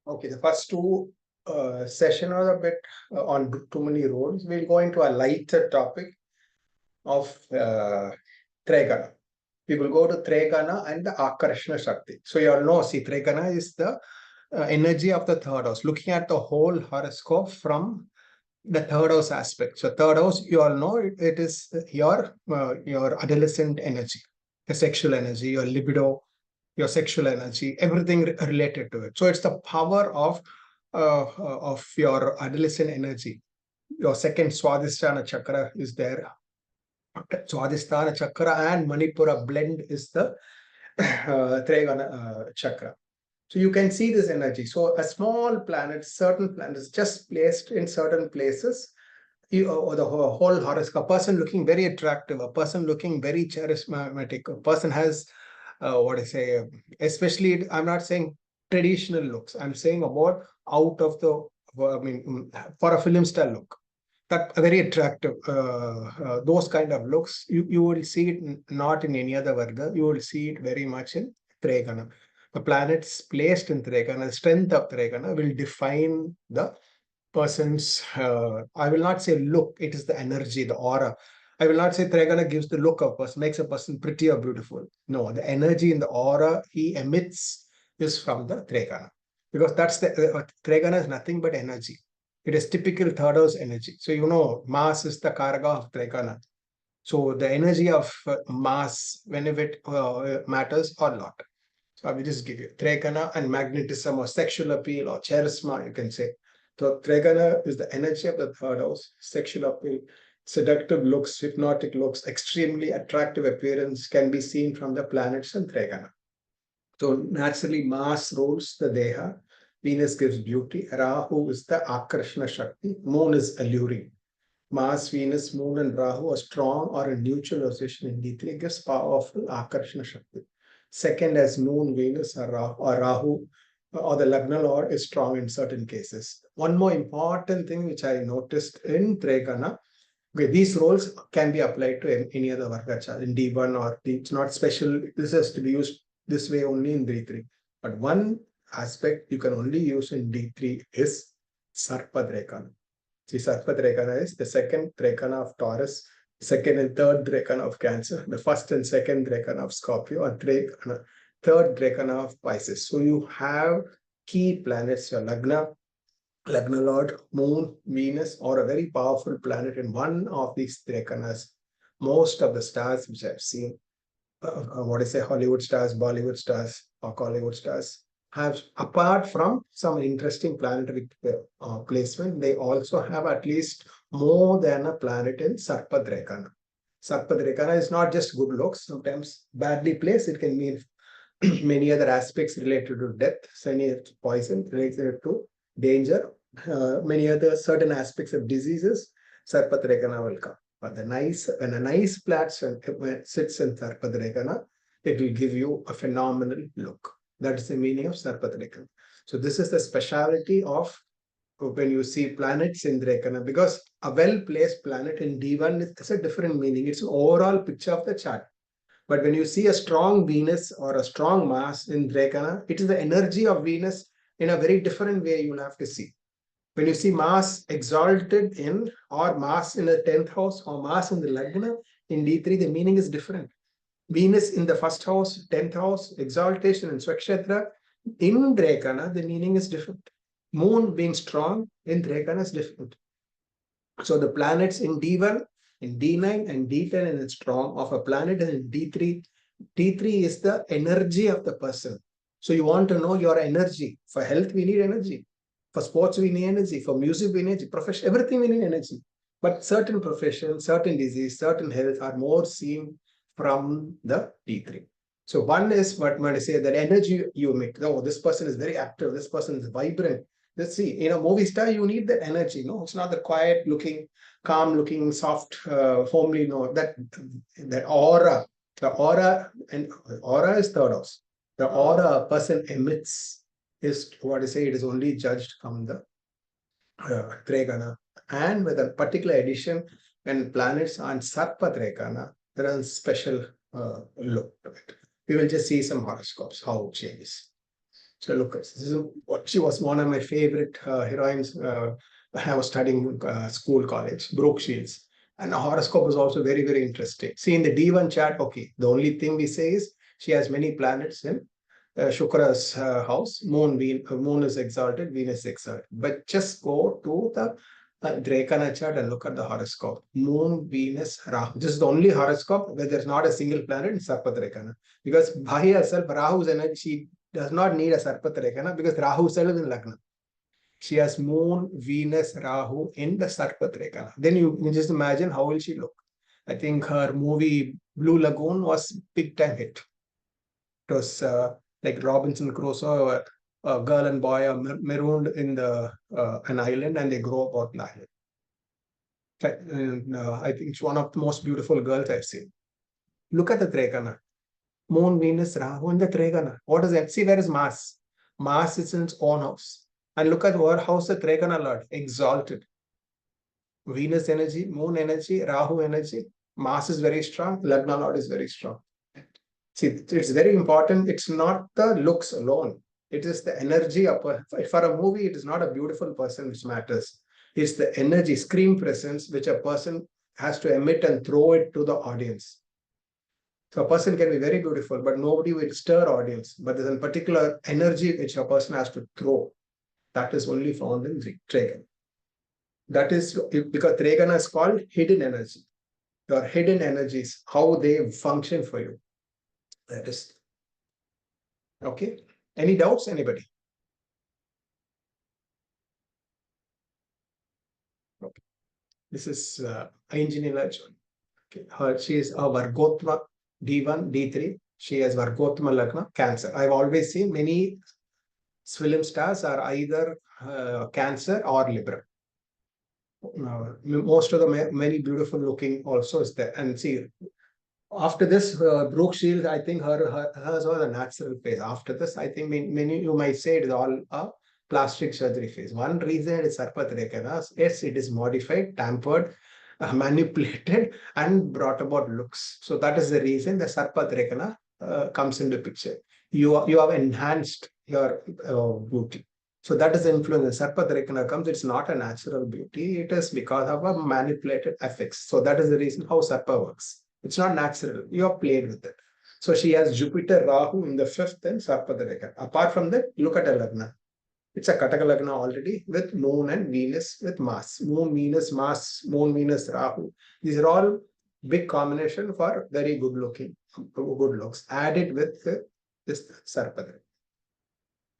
Okay, the first two session are a bit on too many roles. We'll go into a lighter topic of Drekkana. We will go to Drekkana and the Akarshan Shakti. So you all know, see, Drekkana is the energy of the third house, looking at the whole horoscope from the third house aspect. So third house, you all know, it is your adolescent energy, the sexual energy, your libido, your sexual energy, everything related to it. So it's the power of your adolescent energy. Your second Swadhisthana chakra is there. Swadhisthana chakra and Manipura blend is the Drekkana chakra. So you can see this energy. So a small planet, certain planets just placed in certain places, or the whole horoscope, a person looking very attractive, a person looking very charismatic, a person has, what I say, especially, I'm not saying traditional looks, I'm saying about out of the, for a film star look, that very attractive, those kind of looks, you will see it not in any other Varga, you will see it very much in Drekkana. The planets placed in Drekkana, the strength of Drekkana will define the person's, I will not say look, it is the energy, the aura. I will not say Drekkana gives the look of a person, makes a person pretty or beautiful. No, the energy in the aura he emits is from the Drekkana. Because that's the, Drekkana is nothing but energy. It is typical third house energy. So, you know, Mars is the Karaka of Drekkana. So the energy of Mars, whenever it matters or not. So I will just give you Drekkana and magnetism or sexual appeal or charisma, you can say. So Drekkana is the energy of the third house, sexual appeal, seductive looks, hypnotic looks, extremely attractive appearance can be seen from the planets in Drekkana. So naturally Mars rules the Deha, Venus gives beauty, Rahu is the Akarshana Shakti, Moon is alluring. Mars, Venus, Moon and Rahu are strong or a neutral association in D3 gives powerful Akarshana Shakti. Second, as Moon, Venus or Rahu or the Lagnalord is strong in certain cases. One more important thing which I noticed in Drekkana, okay, these roles can be applied to any other Varga chart in D1 or D, it's not special, this has to be used this way only in D3. But one aspect you can only use in D3 is Sarpa Drekkana. See, Sarpa Drekkana is the second Drekkana of Taurus, second and third Drekkana of Cancer, the first and second Drekkana of Scorpio, and third Drekkana of Pisces. So you have key planets, your Lagnalord, Moon, Venus, or a very powerful planet in one of these Drekkanas. Most of the stars which I've seen, Hollywood stars, Bollywood stars, or Collywood stars, have, apart from some interesting planetary placement, they also have at least more than a planet in Sarpa Drekkana. Sarpa Drekkana is not just good looks, sometimes badly placed, it can mean many other aspects related to death, poison, related to danger, many other certain aspects of diseases, Sarpa Drekkana will come. But when a nice platform sits in Sarpa Drekkana, it will give you a phenomenal look. That is the meaning of Sarpa Drekkana. So this is the speciality of when you see planets in Drekkana, because a well-placed planet in D1 is a different meaning. It's an overall picture of the chart. But when you see a strong Venus or a strong Mars in Drekkana, it is the energy of Venus in a very different way you will have to see. When you see Mars exalted in, or Mars in the 10th house, or Mars in the Lagna, in D3, the meaning is different. Venus in the first house, 10th house, exaltation in Swakshetra. In Drekkana, the meaning is different. Moon being strong in Drekkana is different. So the planets in D1, in D9 and D10 and it's strong of a planet, and in D3, D3 is the energy of the person. So you want to know your energy. For health, we need energy. For sports, we need energy. For music, we need energy. Profession, everything we need energy. But certain professions, certain disease, certain health are more seen from the D3. So one is what I say, that energy you make. Oh, this person is very active. This person is vibrant. Let's see, in a movie star, you need that energy. No, it's not the quiet looking, calm looking, soft, homely. No, that aura, the aura, and aura is third house. The aura a person emits is what I say, it is only judged from the Drekkana. And with a particular edition, when planets are on Sarpa Drekkana, there is a special look to it. We will just see some horoscopes, how it changes. So look, this is what she was one of my favorite heroines when I was studying school, college, Brooke Shields. And the horoscope is also very, very interesting. See, in the D1 chart, okay, the only thing we say is she has many planets in Shukra's house. Moon is exalted, Venus is exalted. But just go to the Drekkana chart and look at the horoscope. Moon, Venus, Rahu. This is the only horoscope where there's not a single planet in Sarpa Drekkana. Because by herself, Rahu's energy, she does not need a Sarpat Rekana because Rahu itself is in Lagna. She has Moon, Venus, Rahu in the Sarpat Rekana. Then you just imagine how will she look. I think her movie Blue Lagoon was big time hit. It was like Robinson Crusoe, a girl and boy are marooned in an island and they grow up on the island. And, I think it's one of the most beautiful girls I've seen. Look at the Trekana. Moon, Venus, Rahu in the Trekana. What is that? See, where is Mars? Mars is in its own house. And look at what house the Trekana Lord, exalted. Venus energy, Moon energy, Rahu energy. Mars is very strong, Lagnalord is very strong. See, it's very important. It's not the looks alone. It is the energy of for a movie, it is not a beautiful person which matters. It's the energy, screen presence, which a person has to emit and throw it to the audience. So a person can be very beautiful, but nobody will stir audience. But there's a particular energy which a person has to throw. That is only found in Trekana. That is because Trekana is called hidden energy. Your hidden energies, how they function for you. That is okay. Any doubts, anybody? Okay. This is engineer. Okay. She is a Vargotma D1, D3. She has Vargotma Lagna, Cancer. I've always seen many film stars are either Cancer or Libra. Most of the many beautiful looking also is there. And see, after this, Brooke Shields, I think hers was a natural phase. After this, I think many you might say it is all a plastic surgery phase. One reason is Sarpat Rekana. Yes, it is modified, tampered, manipulated, and brought about looks. So that is the reason the Sarpat Rekana comes into picture. You have enhanced your beauty. So that is the influence. Sarpat Rekana comes, it's not a natural beauty. It is because of a manipulated effects. So that is the reason how Sarpa works. It's not natural. You have played with it. So she has Jupiter, Rahu in the 5th and Sarpada Rekana. Apart from that, look at her Lagna. It's a Kataka Lagna already with Moon and Venus with Mars. Moon, Venus, Mars, Moon, Venus, Rahu. These are all big combination for very good looks. Added with this Sarpada.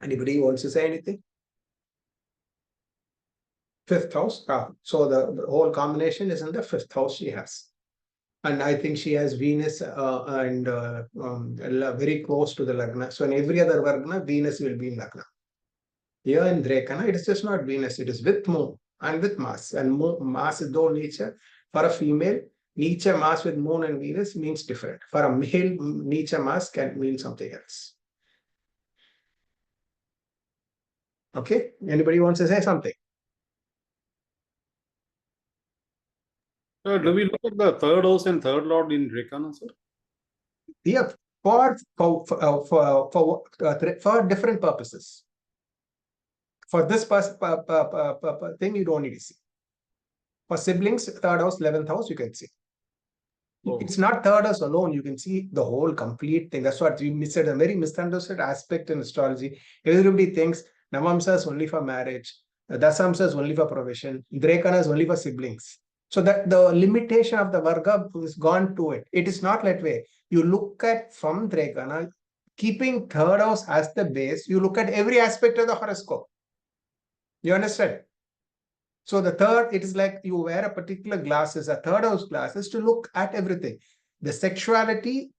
Anybody wants to say anything? 5th house, Rahu. So the whole combination is in the 5th house she has. And I think she has Venus very close to the Lagna. So in every other Lagna, Venus will be in Lagna. Here in Drekkana, it is just not Venus, it is with Moon and with Mars. And Mars is though nature. For a female, nature Mars with Moon and Venus means different. For a male, nature Mars can mean something else. Okay, anybody wants to say something? Do we look at the 3rd house and 3rd lord in Drekkana, sir? Yeah, for different purposes. For this thing, you don't need to see. For siblings, 3rd house, 11th house, you can see. Oh. It's not 3rd house alone. You can see the whole complete thing. That's what we missed. A very misunderstood aspect in astrology. Everybody thinks Navamsa is only for marriage. Dasamsa is only for provision. Drekkana is only for siblings. So that the limitation of the Varga is gone to it. It is not that way. You look at from Drekkana, keeping 3rd house as the base, you look at every aspect of the horoscope. You understand? So the 3rd, it is like you wear a particular glasses, a 3rd house glasses to look at everything. The sexuality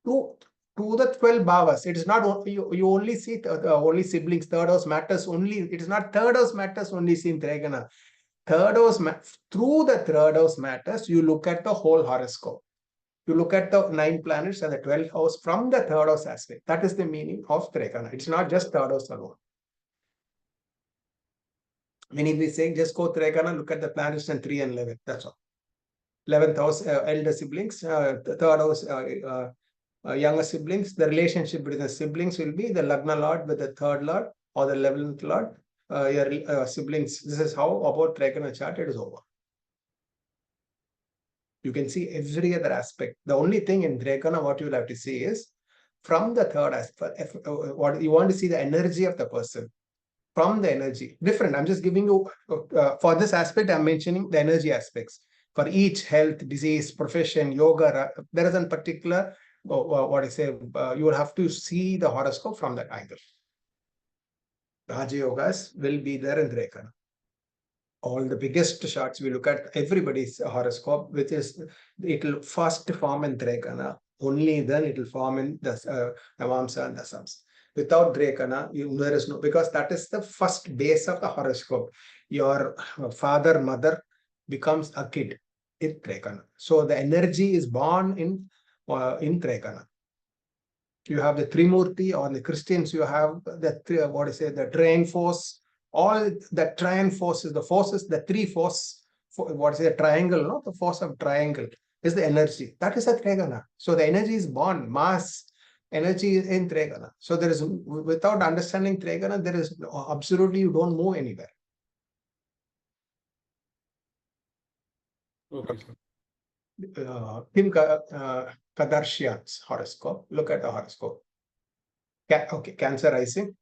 to the 12 bhavas. It is not you only see only siblings. 3rd house matters only. It is not 3rd house matters only seen Drekkana. 3rd house through the 3rd house matters. You look at the whole horoscope. You look at the 9 planets and the 12th house from the 3rd house aspect. That is the meaning of Drekkana. It's not just 3rd house alone. Many we say just go Drekkana, look at the planets and 3 and 11. That's all. 11th house, elder siblings, the 3rd house, younger siblings, the relationship between the siblings will be the Lagnalord with the third Lord or the 11th Lord. Your siblings, this is how about Drekkana chart it is over. You can see every other aspect. The only thing in Drekkana, what you will have to see is from the third aspect, what you want to see the energy of the person. From the energy, different. I'm just giving you, for this aspect, I'm mentioning the energy aspects. For each health, disease, profession, yoga, there is a particular, what I say, you will have to see the horoscope from that angle. Raja Yogas will be there in Drekkana. All the biggest charts, we look at everybody's horoscope, which is, it will first form in Drekkana, only then it will form in the Navamsa and Dasams. Without Drekkana, there is no, because that is the first base of the horoscope. Your father, mother becomes a kid in Drekkana. So the energy is born in Drekkana. You have the Trimurti, or the Christians, you have the, what I say, the Trian force. All the Trian forces, the forces, the three force, what is the triangle, no? The force of triangle is the energy. That is a Drekkana. So the energy is born, mass energy is in Drekkana. So there is, without understanding Drekkana, there is absolutely, you don't move anywhere. Okay, sir. Kim Kardashian's horoscope. Look at the horoscope. Okay, Cancer rising.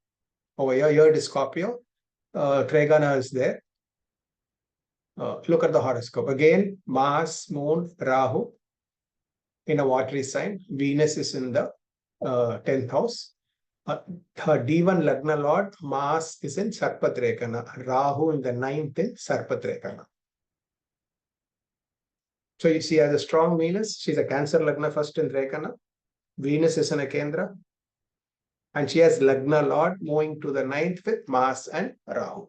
Over here it is Scorpio. Drekkana is there. Look at the horoscope. Again, Mars, Moon, Rahu in a watery sign. Venus is in the 10th house. Her D1 Lagnalord, Mars is in Sarpa Drekkana. Rahu in the 9th in Sarpa Drekkana. So you see, as a strong Venus, she's a Cancer Lagna first in Drekkana. Venus is in a Kendra. And she has Lagnalord moving to the 9th with Mars and Rahu.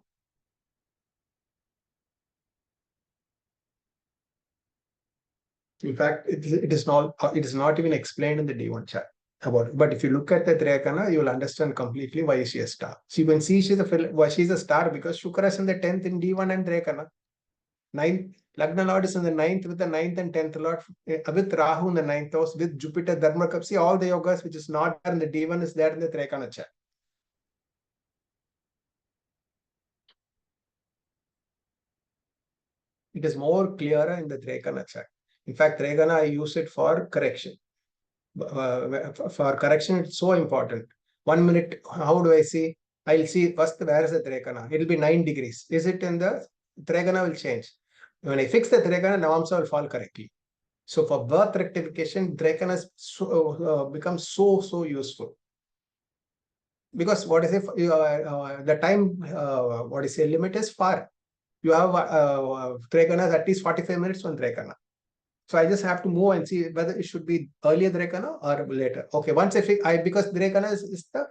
In fact, it is not even explained in the D1 chart about it. But if you look at the Drekkana, you will understand completely why is she a star. So you can see she's a star because Shukra is in the 10th in D1 and Drekkana. 9th, Lagnalord is in the 9th with the 9th and 10th Lord, with Rahu in the 9th house, with Jupiter, Dharma. See, all the yogas which is not there in the D1 is there in the Drekkana chart. It is more clearer in the Drekkana chart. In fact, Drekkana, I use it for correction. For correction, it's so important. 1 minute, how do I see? I'll see first, where is the Drekkana? It will be 9 degrees. Is it in the Drekkana will change. When I fix the Drekkana, Navamsa will fall correctly. So for birth rectification, Drekkana becomes so useful. Because what I say, the time, what I say, limit is far. You have Drekkana at least 45 minutes on Drekkana. So I just have to move and see whether it should be earlier Drekkana or later. Okay, once I fix, because Drekkana is the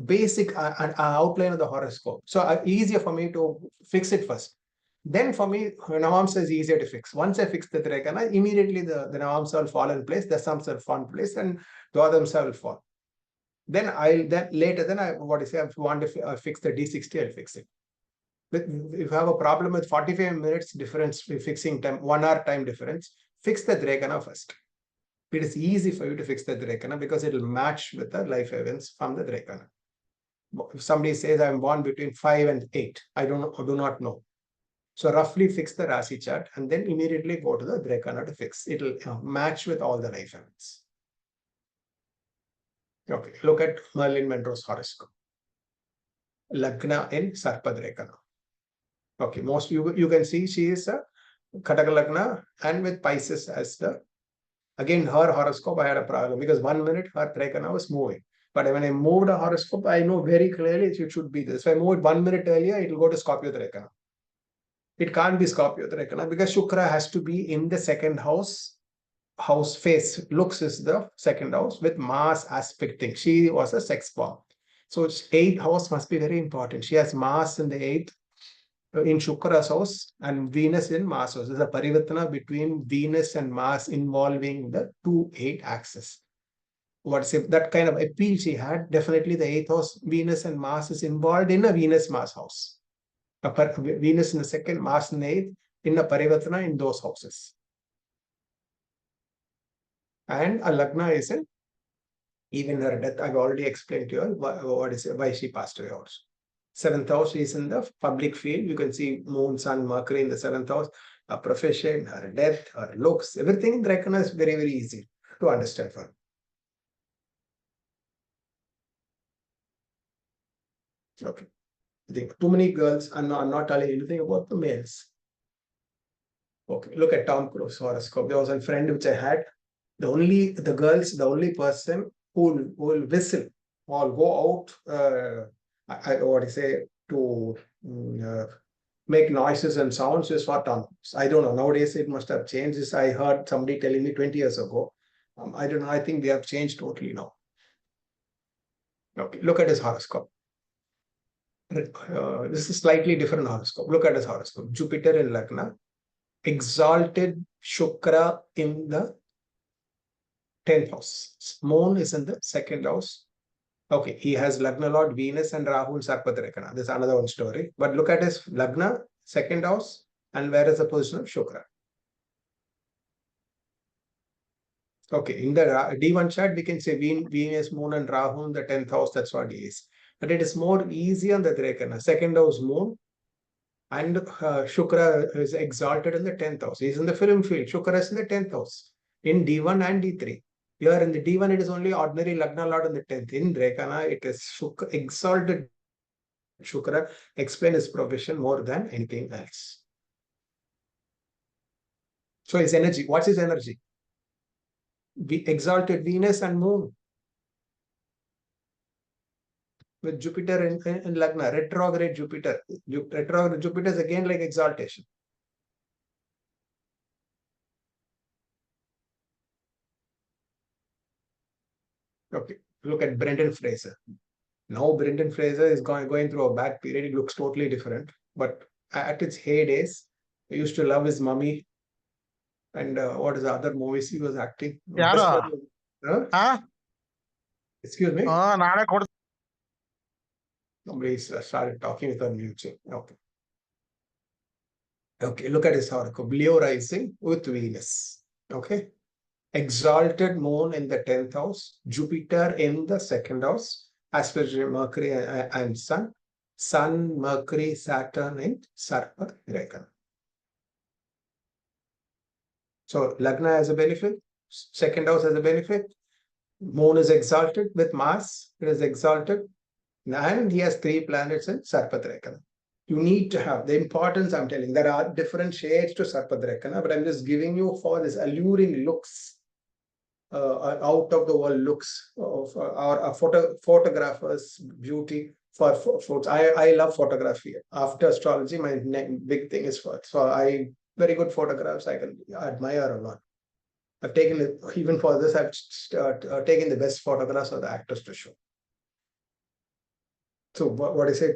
basic outline of the horoscope. So easier for me to fix it first. Then for me, Navamsa is easier to fix. Once I fix the Drekkana, immediately the Navamsa will fall in place, the Samsa will fall in place, and the Dwadamsa will fall. Then later, I want to fix the D60, I'll fix it. If you have a problem with 45 minutes difference fixing time, 1 hour time difference, fix the Drekkana first. It is easy for you to fix the Drekkana because it will match with the life events from the Drekkana. If somebody says I'm born between 5 and 8, I do not know. So roughly fix the Rasi chart and then immediately go to the Drekkana to fix. It will match with all the life events. Okay, look at Marilyn Monroe's horoscope. Lagna in Sarpa Drekkana. Okay, most you can see she is a Kataka Lagna and with Pisces as the, again her horoscope I had a problem because 1 minute her Drekkana was moving. But when I moved a horoscope, I know very clearly it should be this. If I move it 1 minute earlier, it will go to Scorpio Drekkana. It can't be Scorpio Drekkana because Shukra has to be in the second house. House face looks is the second house with Mars aspecting. She was a sex bomb. So 8th house must be very important. She has Mars in the 8th in Shukra's house and Venus in Mars house. There's a parivartana between Venus and Mars involving the 2-8 axis. What's if that kind of appeal she had? Definitely the 8th house, Venus and Mars is involved in a Venus-Mars house. Venus in the 2nd, Mars in the 8th, in a parivartana in those houses. And a Lagna is in Even her death, I've already explained to you why she passed away also. Seventh house is in the public field. You can see Moon, Sun, Mercury in the seventh house. Her profession, her death, her looks, everything in Drekkana is very, very easy to understand for her. Okay. I think too many girls, I'm not telling anything about the males. Okay, look at Tom Cruise horoscope. There was a friend which I had. The only person who will whistle or go out, what I say, to make noises and sounds is for Tom Cruise. I don't know. Nowadays it must have changed. This I heard somebody telling me 20 years ago. I don't know. I think they have changed totally now. Okay, look at his horoscope. This is slightly different horoscope. Look at his horoscope. Jupiter in Lagna, exalted Shukra in the 10th house. Moon is in the second house. Okay, he has Lagnalord, Venus, and Rahu in Sarpadrekana. This is another one story. But look at his Lagna, second house, and where is the position of Shukra? Okay, in the D1 chart, we can say Venus, Moon, and Rahu in the 10th house. That's what he is. But it is more easy on the Drekana. Second house, Moon, and Shukra is exalted in the 10th house. He's in the film field. Shukra is in the 10th house in D1 and D3. Here in the D1, it is only ordinary Lagna Lord in the 10th. In Drekkana, it is Shukra, exalted Shukra, explain his profession more than anything else. So his energy, what's his energy? Exalted Venus and Moon. With Jupiter in Lagna, retrograde Jupiter. Retrograde Jupiter is again like exaltation. Okay, look at Brendan Fraser. Now Brendan Fraser is going through a bad period. It looks totally different. But at its heydays, I used to love his mummy. And what is the other movies he was acting? Huh? Excuse me? Somebody started talking with her music. Okay. Okay, look at his horoscope. Leo rising with Venus. Okay. Exalted moon in the 10th house, Jupiter in the second house, especially Mercury and Sun. Sun, Mercury, Saturn in Sarpa Rekana. So Lagna has a benefit, second house has a benefit. Moon is exalted with Mars, it is exalted, and he has 3 planets in Sarpadrekana. You need to have the importance. I'm telling, there are different shades to Sarpadrekana, but I'm just giving you for this alluring looks, out of the world looks of our photographers' beauty for photos. I love photography. After astrology, my big thing is photo. So very good photographs I can admire a lot. I've taken it, even for this, I've taken the best photographs of the actors to show. So what I say,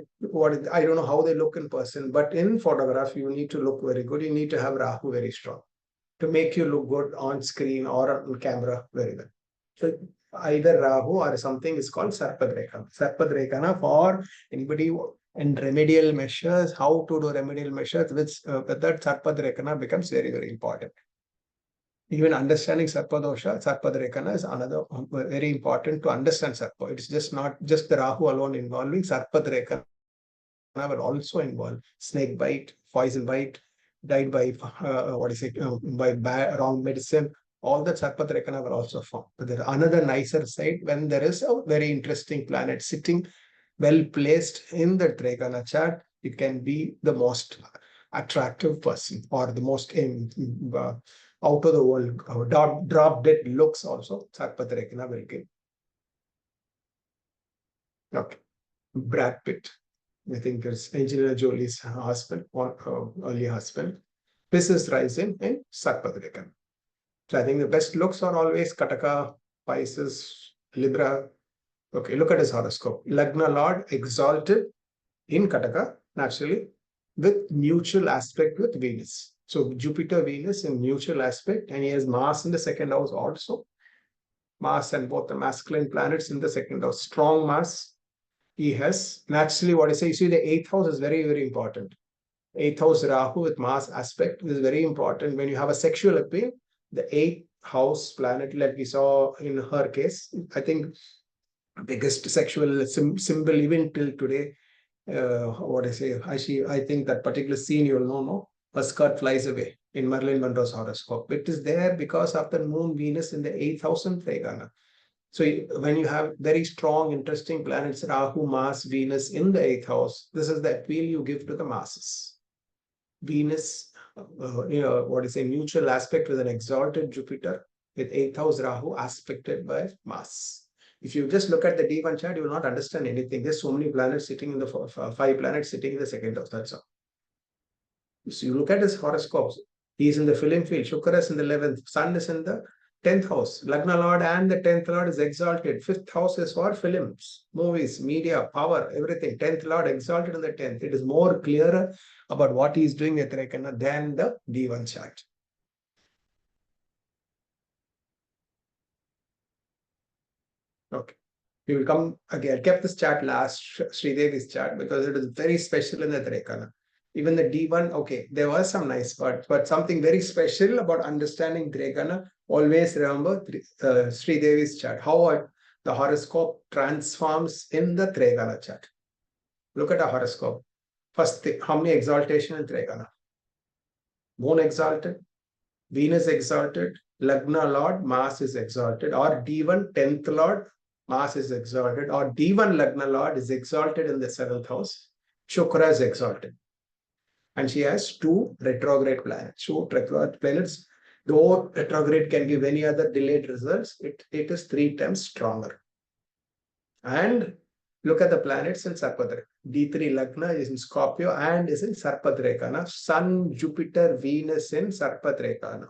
I don't know how they look in person, but in photograph, you need to look very good. You need to have Rahu very strong to make you look good on screen or on camera very well. So either Rahu or something is called Sarpadrekana. Sarpadrekana for anybody in remedial measures, how to do remedial measures, with that Sarpadrekana becomes very, very important. Even understanding Sarpadosha, Sarpadrekana is another very important to understand Sarpa. It's just not just the Rahu alone involving. Sarpadrekana will also involve snake bite, poison bite, died by by wrong medicine. All that Sarpadrekana will also form. But there is another nicer side when there is a very interesting planet sitting well placed in the Drekana chart. It can be the most attractive person or the most out of the world, drop dead looks also Sarpadrekana will give. Okay. Brad Pitt, I think it's Angelina Jolie's husband, or early husband. This is rising in Sarpadrekana. So I think the best looks are always Kataka, Pisces, Libra. Okay, look at his horoscope. Lagnalord exalted in Kataka, naturally, with mutual aspect with Venus. So Jupiter, Venus in mutual aspect, and he has Mars in the second house also. Mars and both the masculine planets in the second house. Strong Mars. He has naturally, what I say, you see, the 8th house is very, very important. 8th house Rahu with Mars aspect is very important. When you have a sexual appeal, the 8th house planet, like we saw in her case. I think biggest sexual symbol even till today. What I say, I think that particular scene you'll know, no? A skirt flies away in Marilyn Monroe's horoscope. It is there because of the moon Venus in the 8th house in Drekkana. So when you have very strong, interesting planets, Rahu, Mars, Venus in the 8th house, this is the appeal you give to the masses. Venus, what is a mutual aspect with an exalted Jupiter, with 8th house Rahu aspected by Mars. If you just look at the D1 chart, you will not understand anything. There's so many planets sitting in the 5 planets sitting in the 2nd house. That's all. So you look at his horoscopes. He's in the film field. Shukra is in the 11th. Sun is in the 10th house. Lagnalord and the 10th Lord is exalted. 5th house is for films, movies, media, power, everything. 10th Lord exalted in the 10th. It is more clearer about what he is doing with Drekkana than the D1 chart. Okay. We will come again. I kept this chart last, Sridevi's chart, because it is very special in the Drekkana. Even the D1, okay, there was some nice parts, but something very special about understanding Drekkana. Always remember Sridevi's chart, how the horoscope transforms in the Drekkana chart. Look at a horoscope. First thing, how many exaltation in Drekkana? Moon exalted, Venus exalted, Lagna Lord, Mars is exalted, or D1, 10th Lord, Mars is exalted, or D1 Lagna Lord is exalted in the 7th house. Shukra is exalted. And she has 2 retrograde planets. 2 retrograde planets, though retrograde can give any other delayed results, it is 3 times stronger. And look at the planets in Sarpadra. D3 Lagna is in Scorpio and is in Sarpadrekana. Sun, Jupiter, Venus in Sarpadrekana.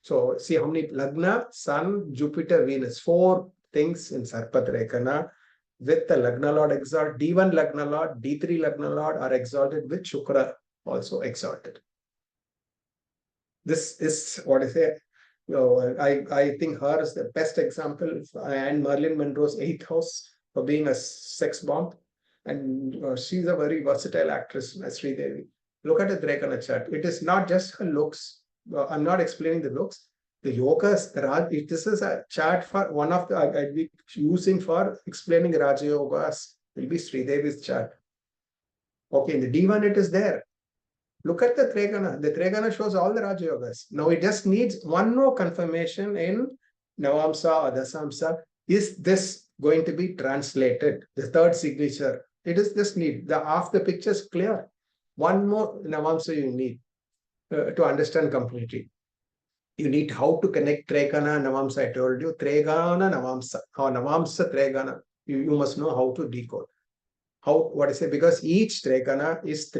So see how many Lagna, Sun, Jupiter, Venus, 4 things in Sarpadrekana with the Lagnalord exalted. D1 Lagnalord, D3 Lagnalord are exalted with Shukra also exalted. This is what I say. I think her is the best example, and Marilyn Monroe's 8th house for being a sex bomb. And she's a very versatile actress, Sridevi. Look at the Drekkana chart. It is not just her looks. I'm not explaining the looks. The yogas, this is a chart for one of the I'd be using for explaining Raja Yogas, will be Sridevi's chart. Okay, in the D1 it is there. Look at the Drekkana. The Drekkana shows all the Raja Yogas. Now it just needs one more confirmation in Navamsa or Dasamsa. Is this going to be translated? The third signature. It is this need. The half the picture is clear. One more Navamsa you need to understand completely. You need how to connect Drekkana and Navamsa. I told you Drekkana Navamsa or Navamsa Drekkana. You must know how to decode. What I say, because each Drekkana is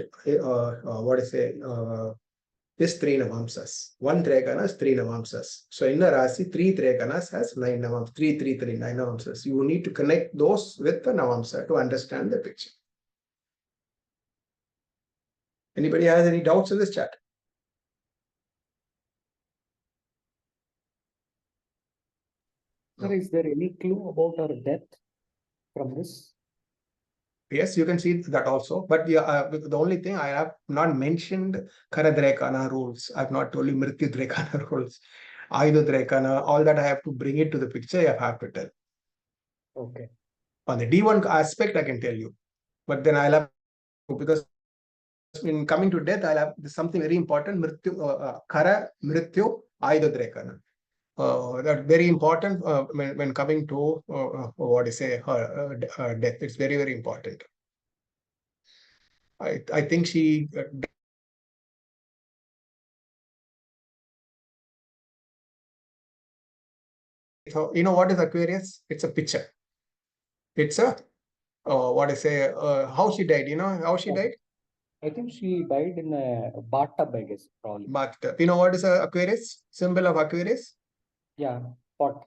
is 3 Navamsas. 1 Drekkana is 3 Navamsas. So in a Rasi, 3 Drekkanas has 9 Navamsas. 3, 3, 3, 9 Navamsas. You need to connect those with the Navamsa to understand the picture. Anybody has any doubts in this chat? Sir, is there any clue about her death from this? Yes, you can see that also. But the only thing I have not mentioned Kara Drekkana rules. I have not told you Mrityu Drekkana rules. Ayudha Drekkana, all that I have to bring it to the picture, I have to tell. Okay. On the D1 aspect, I can tell you. But then I'll have, because in coming to death, I'll have something very important, Mrityu, Kara Mrityu Ayudha Drekkana. That very important when coming to what I say, her death. It's very, very important. I think she so you know what is Aquarius? It's a picture. It's a what I say, how she died. You know how she died? I think she died in a bathtub, I guess, probably. Bathtub. You know what is a Aquarius? Symbol of Aquarius? Yeah, pot.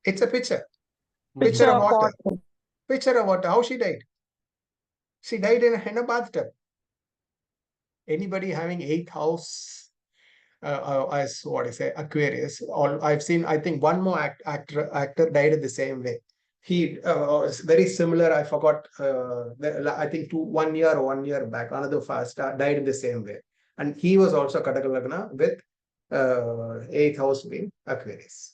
It's a picture. Picture of of water. pot. Picture of water. How she died? She died in a bathtub. Anybody having 8th house as what I say, Aquarius, or I've seen, I think one more actor died in the same way. He was very similar. I forgot. I think 1 year or 1 year back, another fast died in the same way, and he was also Kadaka Lagna with 8th house being Aquarius.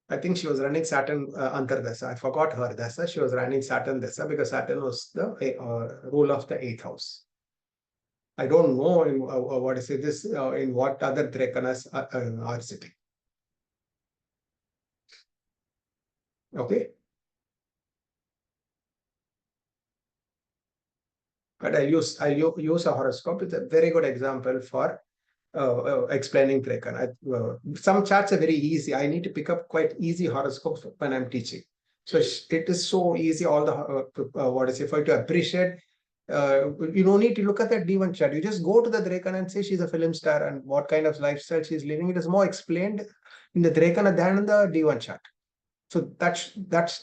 I think she was running Saturn Antardasa. I forgot her Dasa. She was running Saturn Dasa because Saturn was the rule of the 8th house. I don't know in, what is it, this in what other Drekkanas are sitting. Okay. But I'll use a horoscope. It's a very good example for explaining Drekkana. Some charts are very easy. I need to pick up quite easy horoscopes when I'm teaching. So it is so easy. All the what is it for you to appreciate. You don't need to look at that D1 chart. You just go to the Drekkana and say she's a film star and what kind of lifestyle she's living. It is more explained in the Drekkana than in the D1 chart. So that's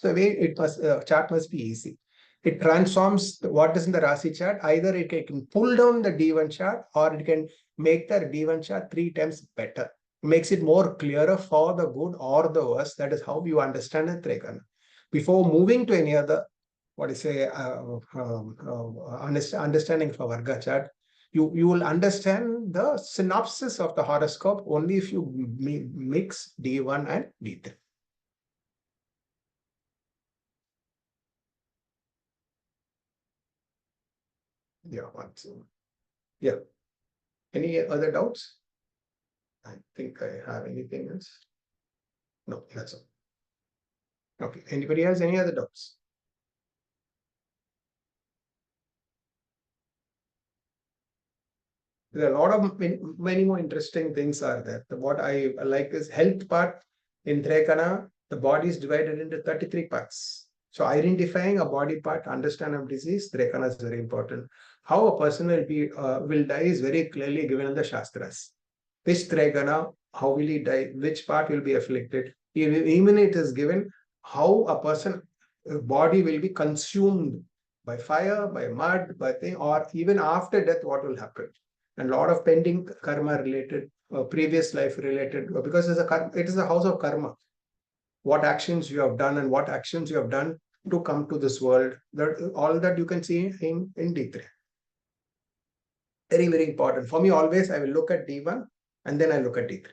the way it must chart must be easy. It transforms what is in the Rasi chart. Either it can pull down the D1 chart or it can make the D1 chart 3 times better. Makes it more clearer for the good or the worse. That is how you understand the Drekkana. Before moving to any other, what is say, understanding for Varga chart, you will understand the synopsis of the horoscope only if you mix D1 and D3. Yeah, yeah. Any other doubts? I think I have anything else. No, that's all. Okay. Anybody has any other doubts? There are a lot of many more interesting things are there. What I like is health part in Drekkana. The body is divided into 33 parts. So identifying a body part, understand of disease, Drekkana is very important. How a person will die is very clearly given in the Shastras. Which Drekkana, how will he die, which part will be afflicted. Even it is given how a person body will be consumed by fire, by mud, by thing, or even after death, what will happen. And a lot of pending karma related, previous life related, because it is a house of karma. What actions you have done and what actions you have done to come to this world. All that you can see in D3. Very, very important. For me, always I will look at D1 and then I look at D3.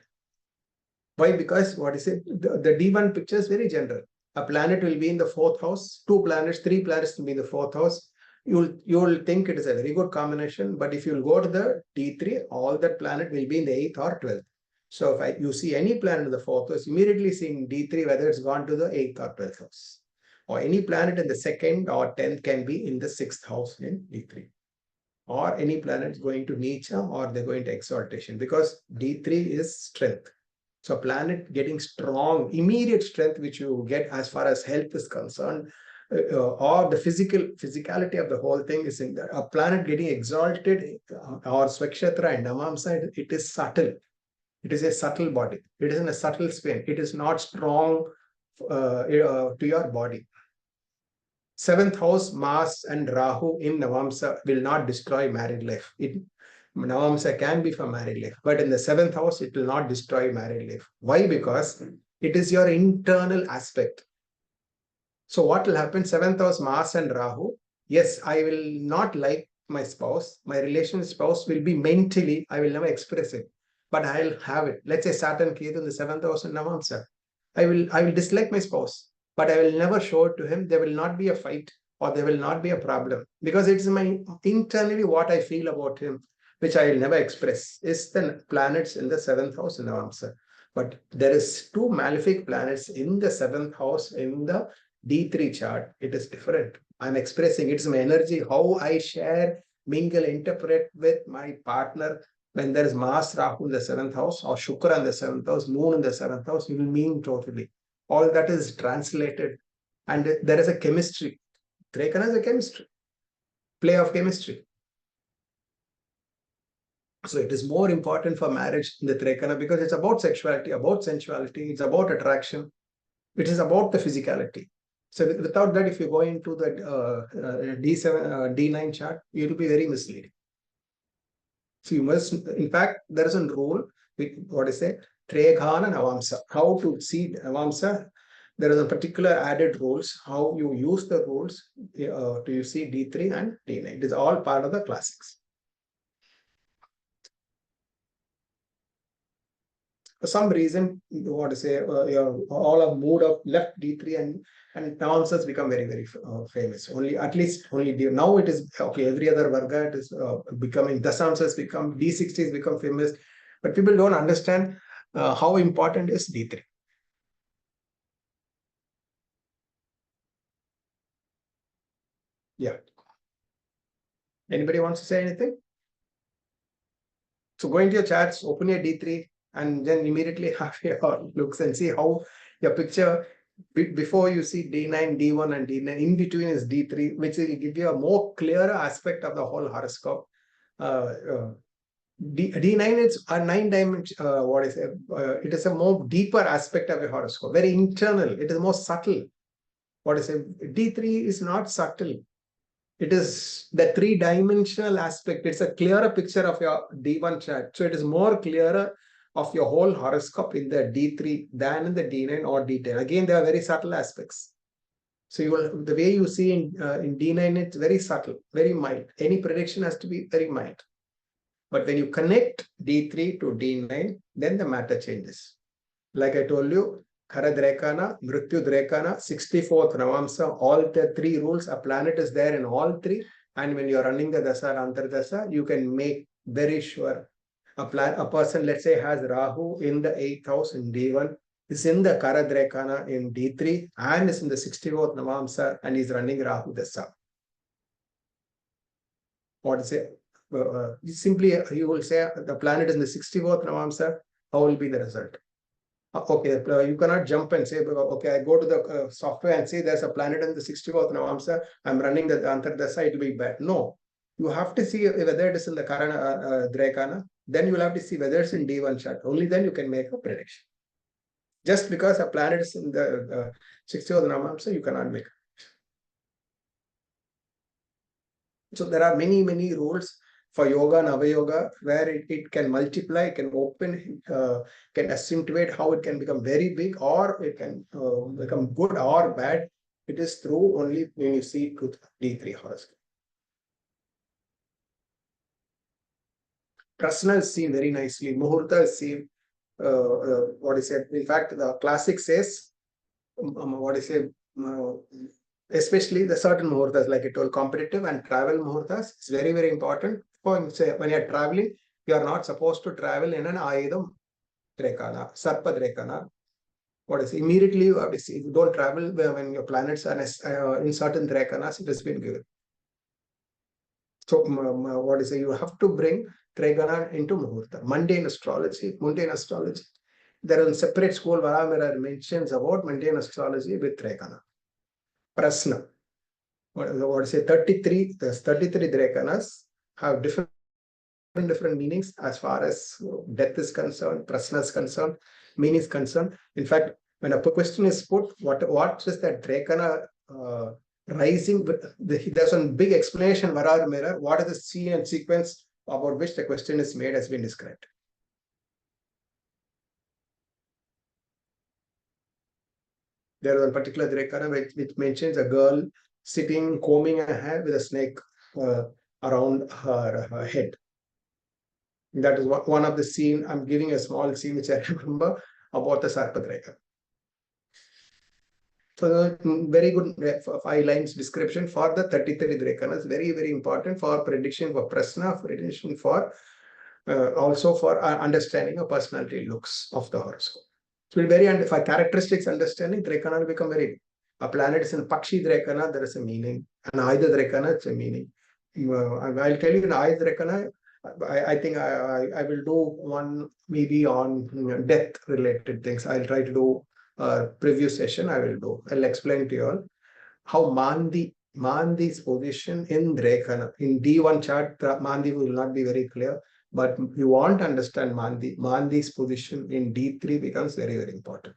Why? Because what is it? The D1 picture is very general. A planet will be in the 4th house, 2 planets, 3 planets will be in the 4th house. You'll think it is a very good combination, but if you'll go to the D3, all that planet will be in the 8th or 12th. So if you see any planet in the 4th house, immediately seeing D3, whether it's gone to the 8th or 12th house. Or any planet in the 2nd or 10th can be in the 6th house in D3. Or any planet going to Nicha or they're going to exaltation, because D3 is strength. So planet getting strong, immediate strength, which you get as far as health is concerned, or the physicality of the whole thing is in there. A planet getting exalted, or Swakshatra and Navamsa, it is subtle. It is a subtle body. It is in a subtle spin. It is not strong to your body. 7th house, Mars and Rahu in Navamsa will not destroy married life. Navamsa can be for married life, but in the 7th house, it will not destroy married life. Why? Because it is your internal aspect. So what will happen? 7th house, Mars and Rahu. Yes, I will not like my spouse. My relationship spouse will be mentally, I will never express it, but I'll have it. Let's say Saturn Ketu in the 7th house in Navamsa. I will dislike my spouse, but I will never show it to him. There will not be a fight or there will not be a problem, because it's my internally what I feel about him, which I will never express, is the planets in the 7th house in Navamsa. But there is 2 malefic planets in the 7th house in the D3 chart. It is different. I'm expressing, it's my energy, how I share, mingle, interpret with my partner. When there is Mars, Rahu in the 7th house or Shukra in the 7th house, Moon in the 7th house, you will mean totally. All that is translated, and there is a chemistry. Drekkana is a chemistry, play of chemistry. So it is more important for marriage in the Drekkana because it's about sexuality, about sensuality, it's about attraction, it is about the physicality. So without that, if you go into the D7, D9 chart, it will be very misleading. So you must, in fact, there is a rule, what is it? Drekkana and Avamsa. How to see Avamsa? There is a particular added rules, how you use the rules to see D3 and D9. It is all part of the classics. For some reason, what to say, all have moved up left D3 and nonsense become very, very famous. Only at least only now it is okay. Every other Varga it is becoming Dasamsas become D60s become famous, but people don't understand how important is D3. Yeah. Anybody wants to say anything? So go into your charts, open your D3, and then immediately have your looks and see how your picture, before you see D9, D1, and D9, in between is D3, which will give you a more clearer aspect of the whole horoscope. D9 is a 9 dimension, what is it? It is a more deeper aspect of a horoscope, very internal, it is more subtle. What is it? D3 is not subtle. It is the 3-dimensional aspect. It's a clearer picture of your D1 chart. So it is more clearer of your whole horoscope in the D3 than in the D9 or D10. Again, there are very subtle aspects. So you will, the way you see in D9, it's very subtle, very mild. Any prediction has to be very mild. But when you connect D3 to D9, then the matter changes. Like I told you, Khara Drekkana, Mrityu Drekkana, 64th Navamsa, all the 3 rules, a planet is there in all 3. And when you're running the Dasa or Antardasa, you can make very sure a person, let's say, has Rahu in the 8th house in D1, is in the Khara Drekkana in D3, and is in the 64th Navamsa, and is running Rahu Dasa. What is it? Simply, you will say the planet is in the 64th Navamsa, how will be the result? Okay, you cannot jump and say, okay, I go to the software and say there's a planet in the 64th Navamsa, I'm running the Antardasa, it will be bad. No, you have to see whether it is in the Karana Drekkana, then you will have to see whether it's in D1 chart. Only then you can make a prediction. Just because a planet is in the 60th Navamsa, you cannot make it. So there are many, many rules for yoga and avayoga, where it can multiply, it can open, can asymptote, how it can become very big, or it can become good or bad. It is through only when you see truth D3 horoscope. Prasna is seen very nicely. Muhurta is seen, what is it? In fact, the classic says, what is it? Especially the certain muhurtas, like I told, competitive and travel muhurtas, it's very, very important. For say, when you're traveling, you are not supposed to travel in an Ayudam Drekkana, Sarpa Drekkana. What is immediately you have to see, if you don't travel when your planets are in certain Drekkanas, it has been given. So, what is it? You have to bring Drekkana into Muhurta. Mundane astrology, there is a separate school, Varamira mentions about mundane astrology with Drekkana. Prasna. What is it? 33, there's 33 Drekkanas have different meanings as far as death is concerned, prasna is concerned, meaning is concerned. In fact, when a question is put, what is that Drekkana rising? There's a big explanation, Varar Mirror, what is the scene and sequence about which the question is made has been described. There is a particular Drekkana which mentions a girl sitting, combing her hair with a snake around her head. That is one of the scene. I'm giving a small scene which I remember about the Sarpadreka. So very good 5 lines description for the 33 Drekkanas. Very, very important for prediction for Prasna, for prediction for also for understanding of personality looks of the horoscope. So very for characteristics understanding, Drekkana will become very. A planet is in Pakshi Drekkana, there is a meaning. An Ayudha Drekkana, it's a meaning. I'll tell you in Ayudha Drekkana, I think I will do one maybe on death related things. I'll try to do a preview session. I'll explain to you all how Mandi's position in Drekkana. In D1 chart, Mandi will not be very clear, but you want to understand Mandi's position in D3 becomes very, very important.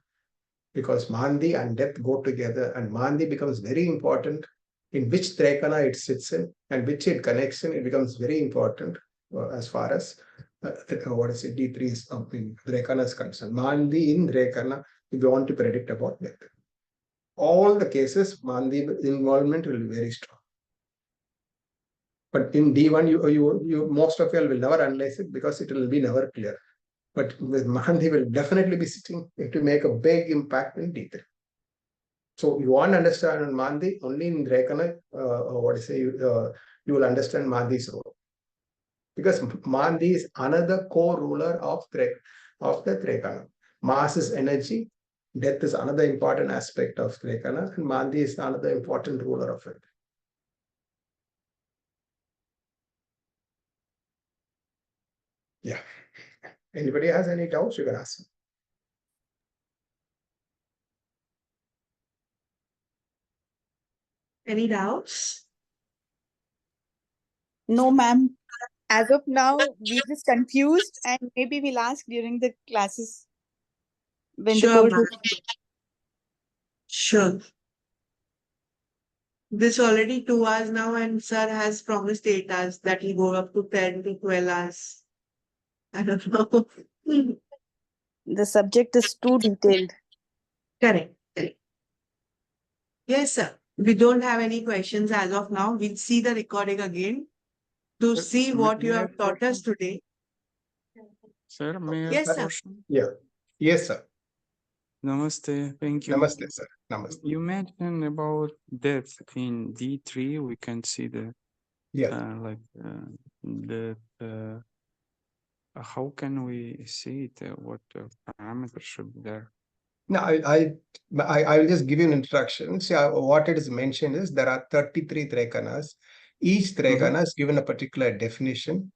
Because Mandi and death go together, and Mandi becomes very important in which Drekkana it sits in and which it connects in. It becomes very important as far as what is it, D3 is Drekkana is concerned. Mandi in Drekkana, if you want to predict about death. All the cases, Mandi involvement will be very strong. But in D1, you most of you will never analyze it because it will be never clear. But with Mandi will definitely be sitting to make a big impact in D3. So you want to understand Mandi only in Drekkana, you will understand Mandi's role. Because Mandi is another co-ruler of the Drekkana. Mass is energy, death is another important aspect of Drekkana, and Mandi is another important ruler of it. Yeah. Anybody has any doubts, you can ask. Any doubts? No, ma'am. As of now, we're just confused and maybe we'll ask during the classes when the Sure, course ma'am. is. Sure. This already 2 hours now, and sir has promised 8 hours that will go up to 10 to 12 hours. I don't know. The subject is too detailed. Correct. Correct. Yes, sir. We don't have any questions as of now. We'll see the recording again to see what you have taught us today. Sir, may I Yes, have a sir. question? Yeah. Yes, sir. Namaste. Thank you. Namaste, sir. Namaste. You mentioned about death in D3. We can see the Yeah. how can we see it? What parameters should be there? Now, I will just give you an introduction. See, what it is mentioned is there are 33 Drekkanas. Each Drekkana is given a particular definition.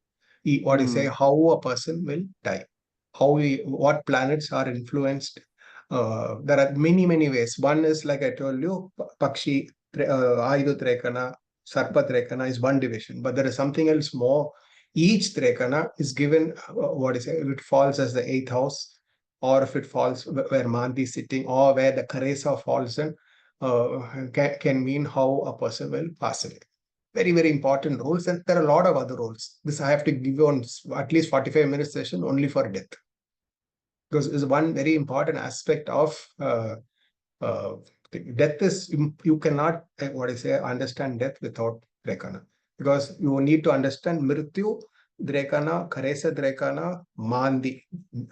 What you say, how a person will die, what planets are influenced. There are many ways. One is, like I told you, Pakshi, Ayuda Drekkana, Sarpa Drekkana is one division, but there is something else more. Each Drekkana is given it falls as the 8th house, or if it falls where Mandi is sitting, or where the Karesa falls in, can mean how a person will pass away. Very important rules, and there are a lot of other rules. This I have to give you on at least 45 minutes session only for death, because it's one very important aspect of death. Is you cannot understand death without Drekkana, because you need to understand Mrityu, Drekkana, Karesa Drekkana, Mandi,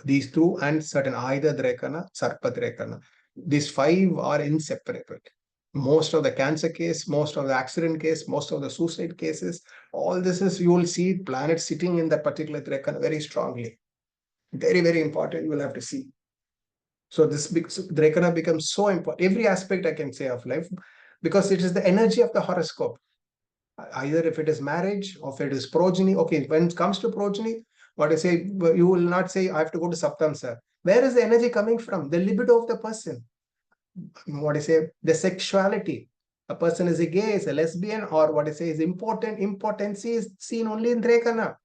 these two, and certain either Drekkana, Sarpa Drekkana. These 5 are inseparable. Most of the cancer case, most of the accident case, most of the suicide cases, all this is, you will see planets sitting in that particular Drekkana very strongly. Very important, you will have to see. So this Drekkana becomes so important. Every aspect I can say of life, because it is the energy of the horoscope. Either if it is marriage or if it is progeny. Okay, when it comes to progeny, what I say, you will not say I have to go to Saptam, sir. Where is the energy coming from? The libido of the person. What I say, the sexuality. A person is a gay, is a lesbian, or what I say is impotency is seen only in Drekkana.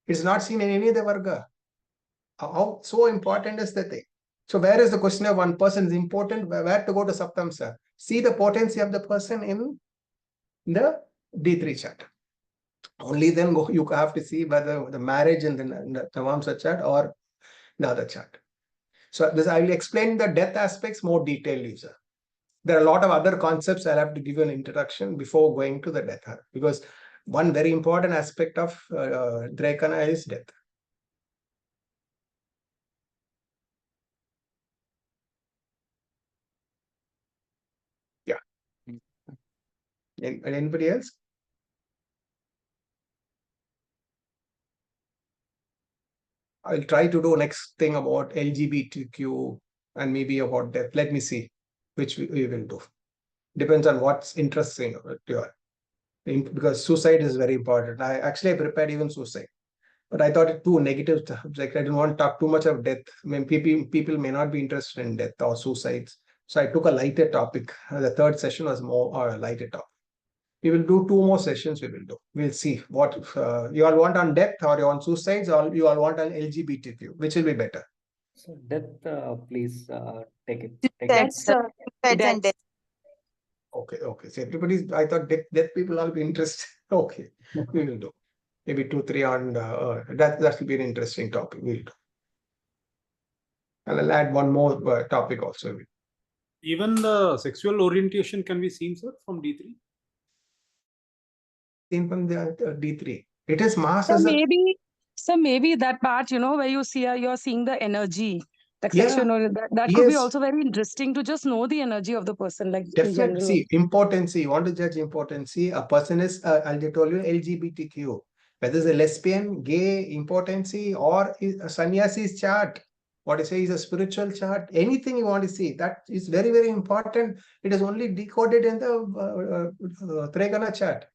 It's not seen in any other Varga. How so important is the thing? So where is the question of one person is important? Where to go to Saptam, sir? See the potency of the person in the D3 chart. Only then you have to see whether the marriage in the Navamsa chart or the other chart. So this I will explain the death aspects more detailedly, sir. There are a lot of other concepts I'll have to give you an introduction before going to the death, because one very important aspect of Drekkana is death. Yeah. Anybody else? I'll try to do next thing about LGBTQ and maybe about death. Let me see which we will do. Depends on what's interesting to you. Because suicide is very important. I prepared even suicide, but I thought it too negative subject. I didn't want to talk too much of death. I mean, people may not be interested in death or suicides. So I took a lighter topic. The 3rd session was more a lighter topic. We will do 2 more sessions. We'll see what you all want on death, or you want suicides, or you all want on LGBTQ. Which will be better? So death, please take it. That's and death. Okay. So everybody's, I thought death people all be interested. Okay, we will do. Maybe 2, 3 on that will be an interesting topic. We'll do. And I'll add one more topic also. Even the sexual orientation can be seen, sir, from D3? Seen from the D3. It is mass So as maybe So maybe that part, where you see, you're seeing the energy, that Yeah. section, or that could be Yes. also very interesting to just know the energy of the person, like in Definitely. general. See, importance. You want to judge importance. A person is, I'll just tell you, LGBTQ. Whether it's a lesbian, gay, importance, or a sannyasi's chart. What I say is a spiritual chart. Anything you want to see, that is very, very important. It is only decoded in the Drekkana chart.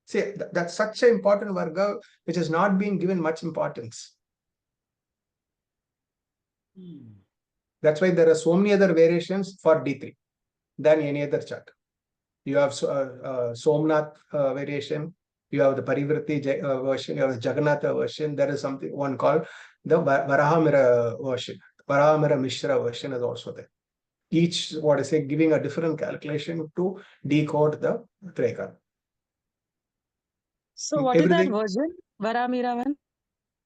See, that's such an important Varga, which has not been given much importance. That's why there are so many other variations for D3 than any other chart. You have Somnath variation, you have the Parivriti version, you have the Jagannatha version. There is something one called the Varahamira version. Varahamira Mishra version is also there. Each, what I say, giving a different calculation to decode the Drekkana. So what is that version? Varahamira one?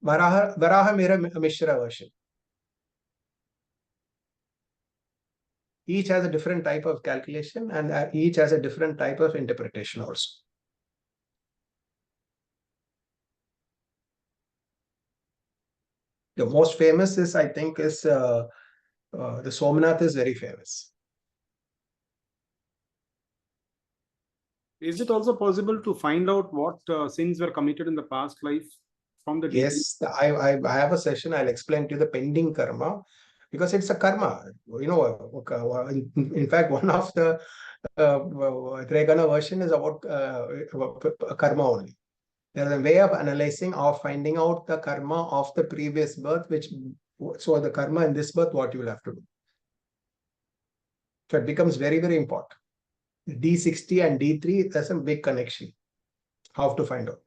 Varahamira Mishra version. Each has a different type of calculation and each has a different type of interpretation also. The most famous is, I think, is the Somnath is very famous. Is it also possible to find out what sins were committed in the past life from the D3? Yes, I have a session. I'll explain to you the pending karma, because it's a karma. In fact, one of the Drekkana version is about karma only. There is a way of analyzing or finding out the karma of the previous birth, so the karma in this birth, what you will have to do. So it becomes very, very important. D60 and D3, there's a big connection. How to find out?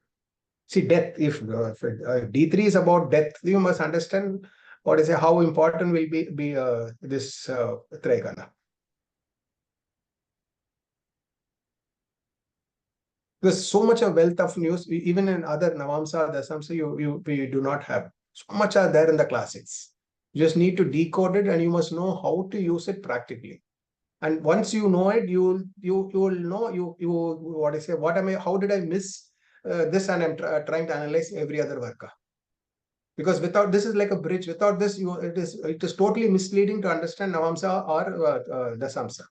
See, death, if D3 is about death, you must understand what is how important will be this Drekkana. There's so much of wealth of news, even in other Navamsa, Dasamsa, we do not have. So much are there in the classics. You just need to decode it and you must know how to use it practically. And once you know it, you will know what I say, how did I miss this, and I'm trying to analyze every other Varga. Because without this is like a bridge. Without this, it is totally misleading to understand Navamsa or Dasamsa.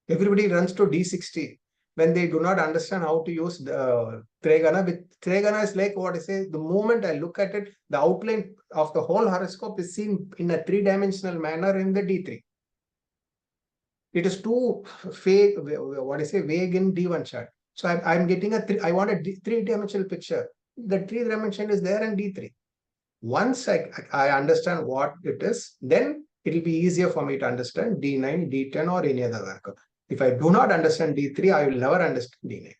Everybody runs to D60 when they do not understand how to use the Drekkana. With Drekkana is like what I say, the moment I look at it, the outline of the whole horoscope is seen in a three-dimensional manner in the D3. It is too vague, what I say, vague in D1 chart. So I'm getting I want a three-dimensional picture. The three-dimension is there in D3. Once I understand what it is, then it will be easier for me to understand D9, D10 or any other Varga. If I do not understand D3, I will never understand D9.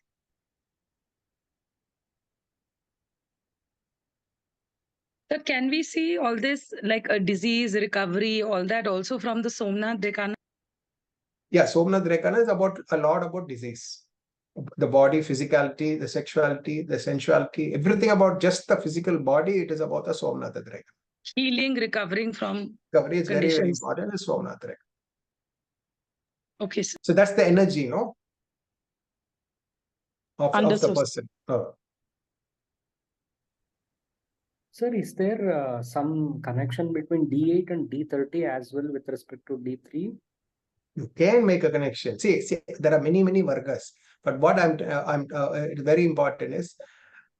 So can we see all this, like a disease, recovery, all that also from the Somnath Drekkana? Yeah, Somnath Drekkana is a lot about disease. The body, physicality, the sexuality, the sensuality, everything about just the physical body, it is about the Somnath Drekkana. Healing, recovering from recovery is very, very conditions. important in Somnath Drekkana. Okay, sir. So that's the energy, no? Of the Understood. person. Sir, is there some connection between D8 and D30 as well with respect to D3? You can make a connection. See, there are many, many Vargas. But what it's very important is,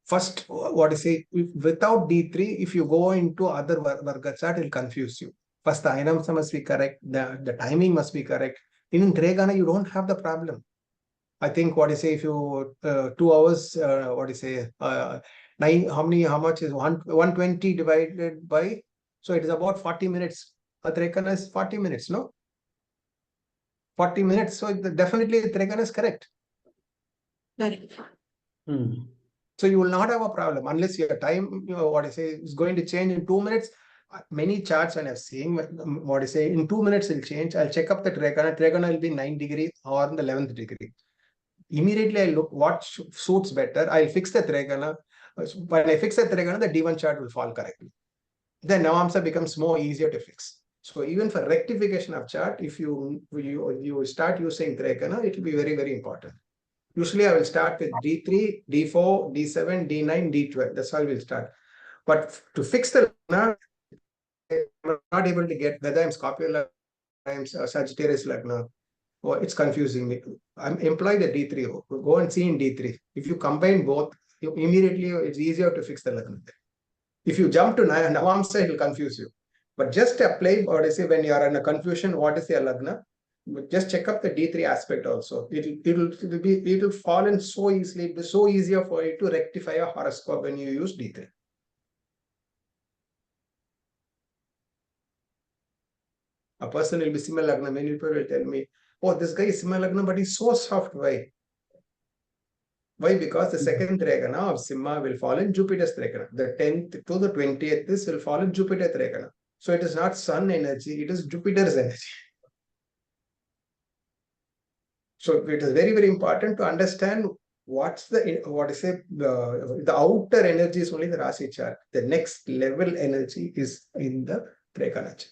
first, what I say, without D3, if you go into other Varga chart, it will confuse you. First, the Ainamsa must be correct. The timing must be correct. In Drekkana, you don't have the problem. I think what I say, if you 2 hours, what I say, how much is 120 divided by, so it is about 40 minutes. Drekkana is 40 minutes, no? 40 minutes. So definitely Drekkana is correct. Correct. So you will not have a problem unless your time, what I say, is going to change in 2 minutes. Many charts when I've seen, what I say, in 2 minutes will change. I'll check up the Drekkana. Drekkana will be 9 degree or in the 11th degree. Immediately I look what suits better. I'll fix the Drekkana. When I fix the Drekkana, the D1 chart will fall correctly. Then Navamsa becomes more easier to fix. So even for rectification of chart, if you start using Drekkana, it will be very, very important. Usually I will start with D3, D4, D7, D9, D12. That's how we'll start. But to fix the Lagna, I'm not able to get whether I'm Scorpio I'm Sagittarius Lagna. Oh, it's confusing me. I'm employ the D3. Go and see in D3. If you combine both, immediately it's easier to fix the Lagna. If you jump to Navamsa, it will confuse you. But just apply what I say when you are in a confusion, what is your Lagna? Just check up the D3 aspect also. It'll fall in so easily. It'll be so easier for you to rectify a horoscope when you use D3. A person will be Simha Lagna. Many people will tell me, oh, this guy is Simha Lagna, but he's so soft. Why? Why? Because the second Drekkana of Simha will fall in Jupiter's Drekkana. The 10th to the 20th, this will fall in Jupiter's Drekkana. So it is not Sun energy, it is Jupiter's energy. So it is very, very important to understand what's the, what is it, the outer energy is only the Rasi chart. The next level energy is in the Drekkana chart.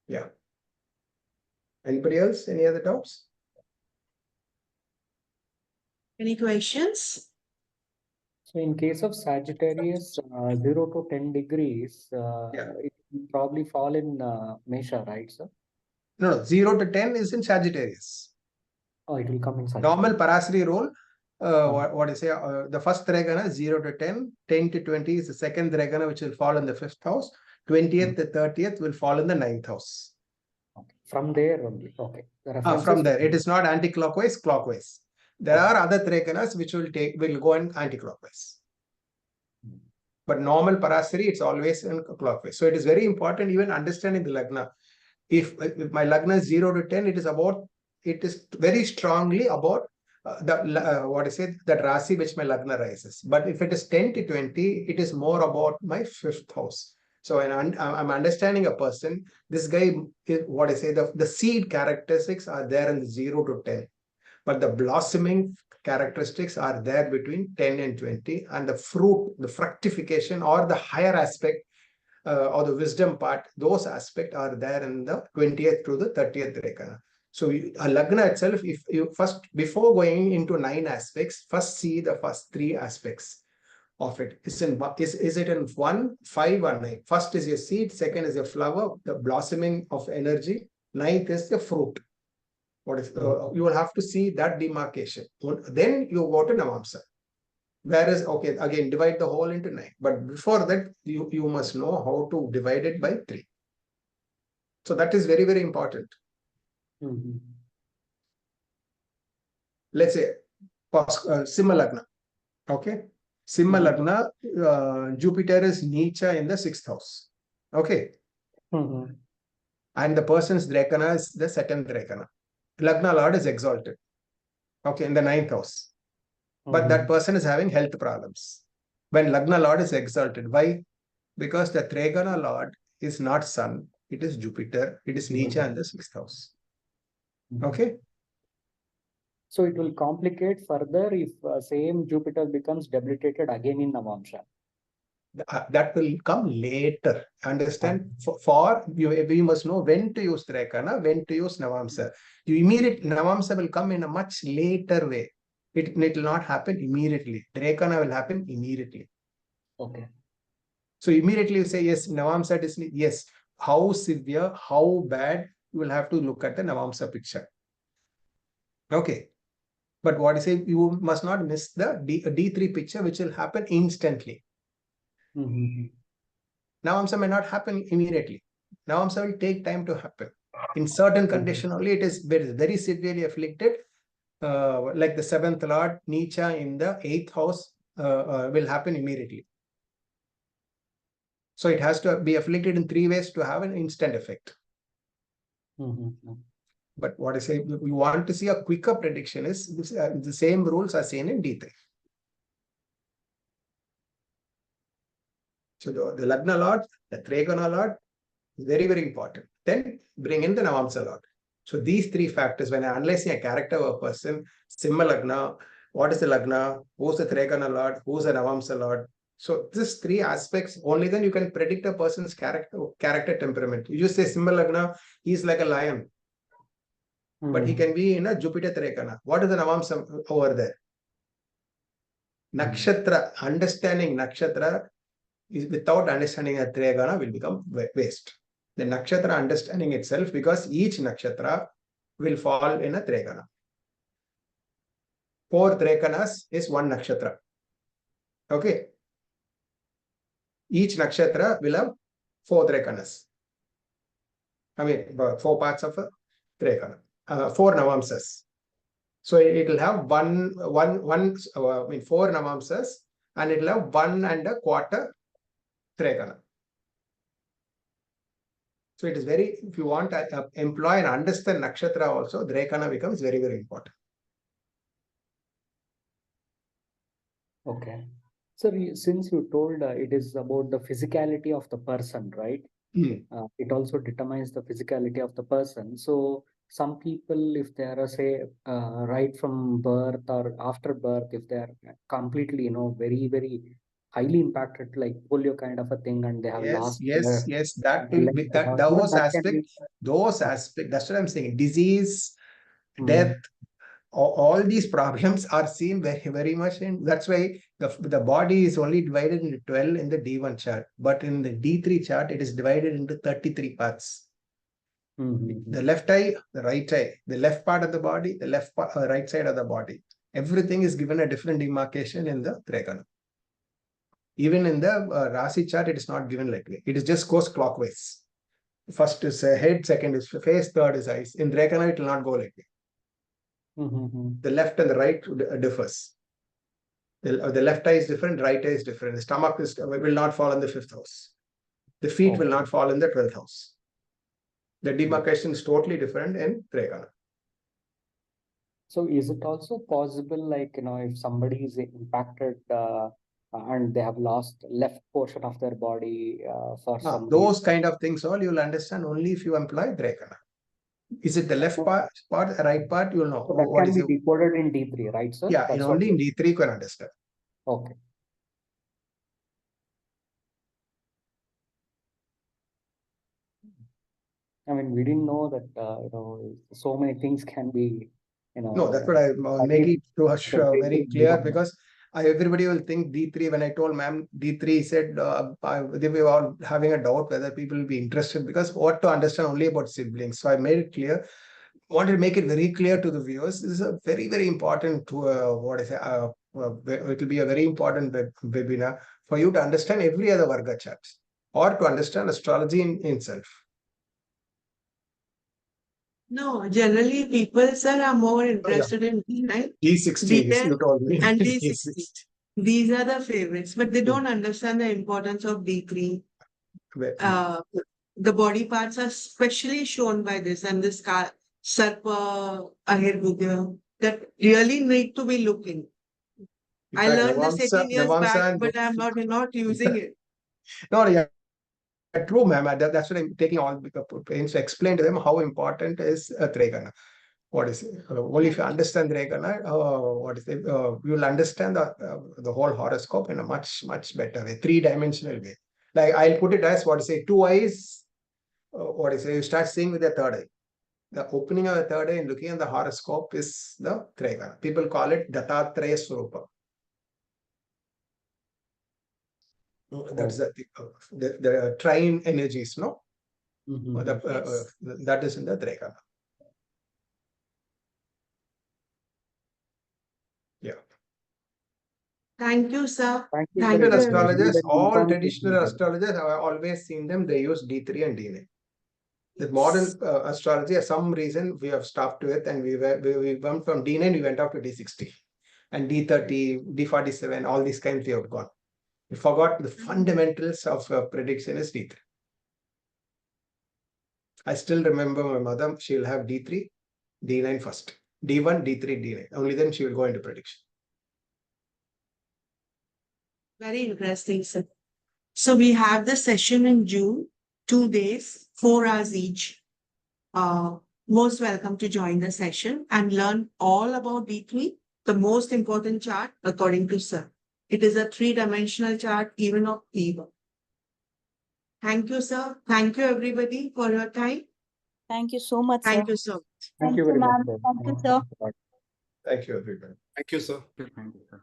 Yeah. Anybody else? Any other doubts? Any questions? So in case of Sagittarius, 0 to 10 degrees, Yeah. it will probably fall in Mesha, right, sir? No, 0 to 10 is in Sagittarius. Oh, it will come in Normal Sagittarius. Parasari rule, what is the first Drekkana 0 to 10, 10 to 20 is the second Drekkana which will fall in the 5th house, 20th to 30th will fall in the 9th house. Okay. From there only. Okay. The reference From is there, it is not anti-clockwise, clockwise. There are other Drekkanas which will go in anti-clockwise. But normal Parasari, it's always in clockwise. So it is very important even understanding the Lagna. If my Lagna is 0 to 10, it is very strongly about that Rasi which my Lagna rises. But if it is 10 to 20, it is more about my 5th house. So I'm understanding a person, this guy, the seed characteristics are there in the 0 to 10. But the blossoming characteristics are there between 10 and 20, and the fruit, the fructification or the higher aspect or the wisdom part, those aspects are there in the 20th to the 30th Drekkana. So a Lagna itself, if you first, before going into 9 aspects, first see the first 3 aspects of it. Is it in 1, 5 or 9? First is your seed, second is your flower, the blossoming of energy, 9th is the fruit. What is you will have to see that demarcation. Then you go to Navamsa. Whereas, okay, again, divide the whole into 9. But before that, you must know how to divide it by 3. So that is very, very important. Let's say, Simha Lagna. Okay. Simha Lagna, Jupiter is Nicha in the 6th house. Okay. And the person's Drekkana is the second Drekkana. Lagnalord is exalted. Okay, in the 9th house. But that person is having health problems. When Lagnalord is exalted. Why? Because the Drekkana Lord is not Sun. It is Jupiter. It is Nicha in the 6th house. Okay. So it will complicate further if same Jupiter becomes debilitated again in Navamsa. That will come later. Understand? We must know when to use Drekkana, when to use Navamsa. Navamsa will come in a much later way. It will not happen immediately. Drekkana will happen immediately. Okay. So immediately you say, yes, Navamsa is, yes. How severe, how bad, you will have to look at the Navamsa picture. Okay. But what I say, you must not miss the D3 picture, which will happen instantly. Navamsa may not happen immediately. Navamsa will take time to happen. In certain condition only, it is very severely afflicted. Like the 7th Lord, Nicha in the 8th house will happen immediately. So it has to be afflicted in 3 ways to have an instant effect. But what I say, we want to see a quicker prediction is the same rules are seen in D3. So the Lagna Lord, the Drekkana Lord is very, very important. Then bring in the Navamsa Lord. So these 3 factors, when I'm analyzing a character of a person, Simha Lagna, what is the Lagna, who's the Drekkana Lord, who's the Navamsa Lord, So these three aspects, only then you can predict a person's character temperament. You just say Simba Lagna, he's like a lion, but he can be in a Jupiter Drekkana. What is the Navamsam over there? Nakshatra, understanding nakshatra is without understanding a Drekkana will become waste. The nakshatra understanding itself, because each nakshatra will fall in a Drekkana. 4 Drekkanas is 1 nakshatra. Okay. Each nakshatra will have 4 Drekkanas. I mean, 4 parts of a Drekkana. 4 Navamsas. So it will have 4 Navamsas, and it will have 1¼ Drekkana. So it is very, if you want to employ and understand nakshatra also, Drekkana becomes very, very important. Okay. So since you told it is about the physicality of the person, right? It also determines the physicality of the person. So some people, if they are, say, right from birth or after birth, if they are completely, very, very highly impacted, like polio kind of a thing, and they have lost. Yes. That will be that those aspects. That's what I'm saying. Disease, death. All these problems are seen very, very much in. That's why the body is only divided into 12 in the D1 chart, but in the D3 chart, it is divided into 33 parts. The left eye, the right eye, the left part of the body, the right side of the body. Everything is given a different demarcation in the Drekkana. Even in the Rasi chart, it is not given like that. It is just goes clockwise. First is head, second is face, third is eyes. In Drekkana, it will not go like that. The left and the right differs. The left eye is different, right eye is different. The stomach will not fall in the 5th house. The feet will not fall in the 12th house. The demarcation is totally different in Drekkana. So is it also possible, like, if somebody is impacted and they have lost left portion of their body for some those kind of things, all you will understand only if you employ Drekkana. Is it the left part, right part? You will know. So that can be decoded in D3, right, sir? Yeah, only in D3 you can understand. Okay. I mean, we didn't know that, so many things can be, No, that's what I make it very clear, because everybody will think D3. When I told ma'am D3, said they were all having a doubt whether people will be interested, because what to understand only about siblings. So I made it clear. Wanted to make it very clear to the viewers. This is a very, very important it will be a very important webinar for you to understand every other Varga charts, or to understand astrology in itself. No, generally people, sir, are more interested in D9, D60, you told me. and D60. These are the favorites, but they don't understand the importance of D3. The body parts are specially shown by this, and this Sarpa Ahirvidya that really need to be looking. I learned this 18 years back, but I'm not using it. No, yeah. True, ma'am. That's what I'm taking all pains to explain to them how important is Drekkana. What is it? Only if you understand Drekkana, you'll understand the whole horoscope in a much, much better way, 3-dimensional way. Like I'll put it as 2 eyes. You start seeing with the third eye. The opening of the third eye and looking at the horoscope is the Drekkana. People call it Dattatreya Swarupa. That's the trine energies, no? That is in the Drekkana. Yeah. Thank you, sir. Thank you, astrologers, all traditional astrologers, I've always seen them, they use D3 and D9. The modern astrology, for some reason, we have stopped with, and we went from D9, we went up to D60. And D30, D47, all these kinds we have gone. We forgot the fundamentals of prediction is D3. I still remember my mother, she will have D3, D9 first. D1, D3, D9. Only then she will go into prediction. Very interesting, sir. So we have the session in June, 2 days, 4 hours each. Most welcome to join the session and learn all about D3, the most important chart according to sir. It is a 3-dimensional chart, even of P1. Thank you, sir. Thank you, everybody, for your time. Thank you so much, sir. Thank you, sir. Thank you very much, ma'am. sir. Thank you, sir. Thank you, everybody. Thank you, sir. Thank you, sir.